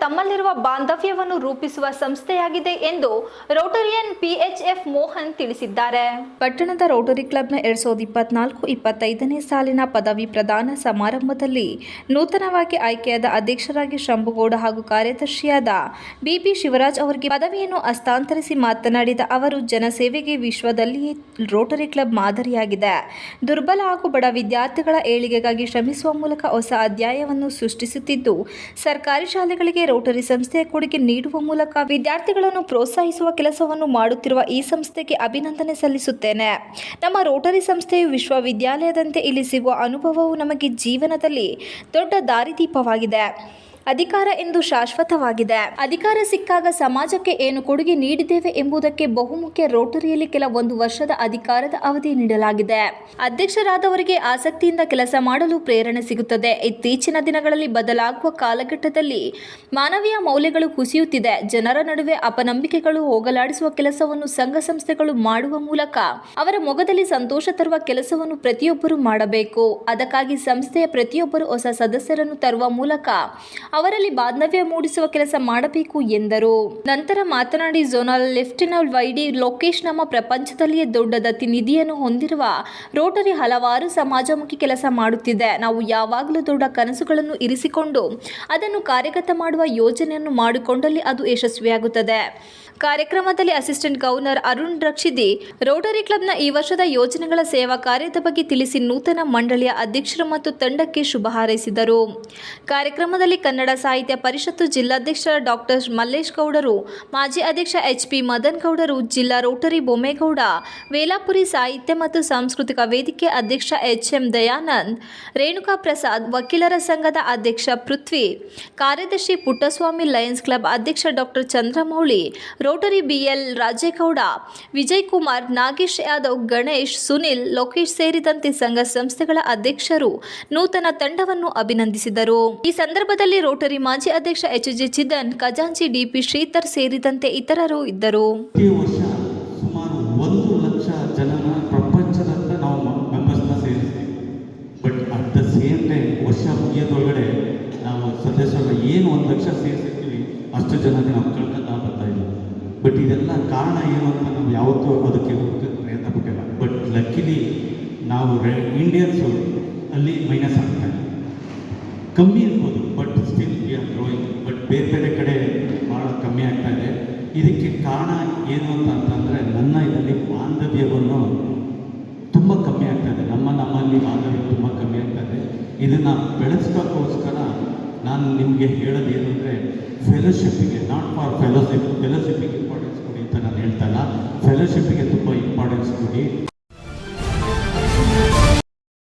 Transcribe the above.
ತಮ್ಮಲ್ಲಿರುವ ಬಾಂಧವ್ಯವನ್ನು ರೂಪಿಸುವ ಸಂಸ್ಥೆಯಾಗಿದೆ ಎಂದು ರೋಟರಿಯನ್ PHF ಮೋಹನ್ ತಿಳಿಸಿದ್ದಾರೆ. ಪಟ್ಟಣದ ರೋಟರಿ ಕ್ಲಬ್ನ 2024-25ನೇ ಸಾಲಿನ ಪದವಿ ಪ್ರದಾನ ಸಮಾರಂಭದಲ್ಲಿ ನೂತನವಾಗಿ ಆಯ್ಕೆಯಾದ ಅಧ್ಯಕ್ಷರಾಗಿ ಶಂಭುಗೌಡ ಹಾಗೂ ಕಾರ್ಯದರ್ಶಿಯಾದ BP ಶಿವರಾಜ್ ಅವರಿಗೆ ಪದವಿಯನ್ನು ಹಸ್ತಾಂತರಿಸಿ ಮಾತನಾಡಿದ ಅವರು, ಜನಸೇವೆಗೆ ವಿಶ್ವದಲ್ಲಿಯೇ ರೋಟರಿ ಕ್ಲಬ್ ಮಾದರಿಯಾಗಿದೆ. ದುರ್ಬಲ ಹಾಗೂ ಬಡ ವಿದ್ಯಾರ್ಥಿಗಳ ಏಳಿಗೆಗಾಗಿ ಶ್ರಮಿಸುವ ಮೂಲಕ ಹೊಸ ಅಧ್ಯಾಯವನ್ನು ಸೃಷ್ಟಿಸುತ್ತಿದ್ದು, ಸರ್ಕಾರಿ ಶಾಲೆಗಳಿಗೆ ರೋಟರಿ ಸಂಸ್ಥೆಯ ಕೊಡುಗೆ ನೀಡುವ ಮೂಲಕ ವಿದ್ಯಾರ್ಥಿಗಳನ್ನು ಪ್ರೋತ್ಸಾಹಿಸುವ ಕೆಲಸವನ್ನು ಮಾಡುತ್ತಿರುವ ಈ ಸಂಸ್ಥೆಗೆ ಅಭಿನಂದನೆ ಸಲ್ಲಿಸುತ್ತೇನೆ. ನಮ್ಮ ರೋಟರಿ ಸಂಸ್ಥೆಯು ವಿಶ್ವವಿದ್ಯಾಲಯದಂತೆ ಇಲ್ಲಿ ಸಿಗುವ ಅನುಭವವು ನಮಗೆ ಜೀವನದಲ್ಲಿ ದೊಡ್ಡ ದಾರಿದೀಪವಾಗಿದೆ. ಅಧಿಕಾರ ಎಂದು ಶಾಶ್ವತವಾಗಿದೆ. ಅಧಿಕಾರ ಸಿಕ್ಕಾಗ ಸಮಾಜಕ್ಕೆ ಏನು ಕೊಡುಗೆ ನೀಡಿದ್ದೇವೆ ಎಂಬುದಕ್ಕೆ ಬಹುಮುಖ್ಯ. ರೋಟರಿಯಲ್ಲಿ ಕೆಲ 1 ವರ್ಷದ ಅಧಿಕಾರದ ಅವಧಿ ನೀಡಲಾಗಿದೆ. ಅಧ್ಯಕ್ಷರಾದವರಿಗೆ ಆಸಕ್ತಿಯಿಂದ ಕೆಲಸ ಮಾಡಲು ಪ್ರೇರಣೆ ಸಿಗುತ್ತದೆ. ಇತ್ತೀಚಿನ ದಿನಗಳಲ್ಲಿ ಬದಲಾಗುವ ಕಾಲಘಟ್ಟದಲ್ಲಿ ಮಾನವೀಯ ಮೌಲ್ಯಗಳು ಕುಸಿಯುತ್ತಿದೆ. ಜನರ ನಡುವೆ ಅಪನಂಬಿಕೆಗಳು ಹೋಗಲಾಡಿಸುವ ಕೆಲಸವನ್ನು ಸಂಘ ಸಂಸ್ಥೆಗಳು ಮಾಡುವ ಮೂಲಕ ಅವರ ಮೊಗದಲ್ಲಿ ಸಂತೋಷ ತರುವ ಕೆಲಸವನ್ನು ಪ್ರತಿಯೊಬ್ಬರು ಮಾಡಬೇಕು. ಅದಕ್ಕಾಗಿ ಸಂಸ್ಥೆಯ ಪ್ರತಿಯೊಬ್ಬರು ಹೊಸ ಸದಸ್ಯರನ್ನು ತರುವ ಮೂಲಕ ಅವರಲ್ಲಿ ಬಾಂಧವ್ಯ ಮೂಡಿಸುವ ಕೆಲಸ ಮಾಡಬೇಕು ಎಂದರು. ನಂತರ ಮಾತನಾಡಿ, ಝೋನಲ್ ಲೆಫ್ಟಿನೆಂಟ್ YD ಲೋಕೇಶ್, ನಮ್ಮ ಪ್ರಪಂಚದಲ್ಲಿಯೇ ದೊಡ್ಡ ದತ್ತಿ ನಿಧಿಯನ್ನು ಹೊಂದಿರುವ ರೋಟರಿ ಹಲವಾರು ಸಮಾಜಮುಖಿ ಕೆಲಸ ಮಾಡುತ್ತಿದೆ. ನಾವು ಯಾವಾಗಲೂ ದೊಡ್ಡ ಕನಸುಗಳನ್ನು ಇರಿಸಿಕೊಂಡು ಅದನ್ನು ಕಾರ್ಯಗತ ಮಾಡುವ ಯೋಜನೆಯನ್ನು ಮಾಡಿಕೊಂಡಲ್ಲಿ ಅದು ಯಶಸ್ವಿಯಾಗುತ್ತದೆ. ಕಾರ್ಯಕ್ರಮದಲ್ಲಿ ಅಸಿಸ್ಟೆಂಟ್ ಗವರ್ನರ್ ಅರುಣ್ ರಕ್ಷಿದಿ ರೋಟರಿ ಕ್ಲಬ್ನ ಈ ವರ್ಷದ ಯೋಜನೆಗಳ ಸೇವಾ ಕಾರ್ಯದ ಬಗ್ಗೆ ತಿಳಿಸಿ ನೂತನ ಮಂಡಳಿಯ ಅಧ್ಯಕ್ಷರು ಮತ್ತು ತಂಡಕ್ಕೆ ಶುಭ ಹಾರೈಸಿದರು. ಕಾರ್ಯಕ್ರಮದಲ್ಲಿ ಕನ್ನಡ ಸಾಹಿತ್ಯ ಪರಿಷತ್ತು ಜಿಲ್ಲಾಧ್ಯಕ್ಷ ಡಾಕ್ಟರ್ ಮಲ್ಲೇಶ್ ಗೌಡರು, ಮಾಜಿ ಅಧ್ಯಕ್ಷ HP ಮದನ್ ಗೌಡರು, ಜಿಲ್ಲಾ ರೋಟರಿ ಬೊಮ್ಮೇಗೌಡ, ವೇಲಾಪುರಿ ಸಾಹಿತ್ಯ ಮತ್ತು ಸಾಂಸ್ಕೃತಿಕ ವೇದಿಕೆ ಅಧ್ಯಕ್ಷ HM ದಯಾನಂದ್, ರೇಣುಕಾ ಪ್ರಸಾದ್, ವಕೀಲರ ಸಂಘದ ಅಧ್ಯಕ್ಷ ಪೃಥ್ವಿ, ಕಾರ್ಯದರ್ಶಿ ಪುಟ್ಟಸ್ವಾಮಿ, ಲಯನ್ಸ್ ಕ್ಲಬ್ ಅಧ್ಯಕ್ಷ doctor Chandramouli, Rotary BL Rajegowda, Vijay Kumar, Nagesh Yadav, Ganesh, Sunil, Lokesh ಸೇರಿದಂತೆ ಸಂಘ ಸಂಸ್ಥೆಗಳ ಅಧ್ಯಕ್ಷರು ನೂತನ ತಂಡವನ್ನು ಅಭಿನಂದಿಸಿದರು. ಈ ಸಂದರ್ಭದಲ್ಲಿ ರೋಟರಿ ಮಾಜಿ ಅಧ್ಯಕ್ಷ HJ ಚಿದನ್, ಖಜಾಂಚಿ DP ಶ್ರೀಧರ್ ಸೇರಿದಂತೆ ಇತರರು ಇದ್ದರು. ಈ ವರ್ಷ ಸುಮಾರು 1 ಲಕ್ಷ ಜನನ ಪ್ರಪಂಚದಂತ ನಾವು ಮೆಂಬರ್ಸ್ನ ಸೇರಿಸ್ತೀವಿ. But at the same time ವರ್ಷ ಮುಗಿಯೋದ್ರೊಳಗಡೆ ನಾವು ಸದಸ್ಯರು ಏನು 1 ಲಕ್ಷ ಸೇರಿಸಿರ್ತೀವಿ ಅಷ್ಟು ಜನಕ್ಕೆ ನಾವು ಕಳ್ಕೊತಾ ಬರ್ತಾ ಇದ್ದೀವಿ. ಬಟ್ ಇದೆಲ್ಲ ಕಾರಣ ಏನು ಅಂತ ನಾವು ಯಾವತ್ತೂ ಅದಕ್ಕೆ ಪ್ರಯತ್ನ ಪಟ್ಟಿಲ್ಲ. ಬಟ್ ಲಕ್ಕಿಲಿ ನಾವು ಇಂಡಿಯನ್ಸು ಅಲ್ಲಿ ಮೈನಸ್ ಆಗ್ತಾ ಇದೆ, ಕಮ್ಮಿ ಇರ್ಬೋದು. But still we are growing. But ಬೇರೆ ಬೇರೆ ಕಡೆ ಭಾಳ ಕಮ್ಮಿ ಆಗ್ತಾ ಇದೆ. ಇದಕ್ಕೆ ಕಾರಣ ಏನು ಅಂತಂದರೆ ನನ್ನ ಇದರಲ್ಲಿ ಬಾಂಧವ್ಯವನ್ನು ತುಂಬ ಕಮ್ಮಿ ಆಗ್ತಾ ಇದೆ. ನಮ್ಮಲ್ಲಿ ಬಾಂಧವ್ಯ ತುಂಬ ಕಮ್ಮಿ ಆಗ್ತಾ ಇದೆ. ಇದನ್ನು ಬೆಳೆಸ್ಕೋಕ್ಕೋಸ್ಕರ ನಾನು ನಿಮಗೆ ಹೇಳೋದು ಏನು ಅಂದರೆ, ಫೆಲೋಶಿಪ್ಪಿಗೆ, ನಾಟ್ ಫಾರ್ ಫೆಲೋಶಿಪ್ಪಿಗೆ ಇಂಪಾರ್ಟೆನ್ಸ್ ಕೊಡಿ ಅಂತ ನಾನು ಹೇಳ್ತಾ ಇಲ್ಲ. ಫೆಲೋಶಿಪ್ಪಿಗೆ ತುಂಬ ಇಂಪಾರ್ಟೆನ್ಸ್ ಕೊಡಿ.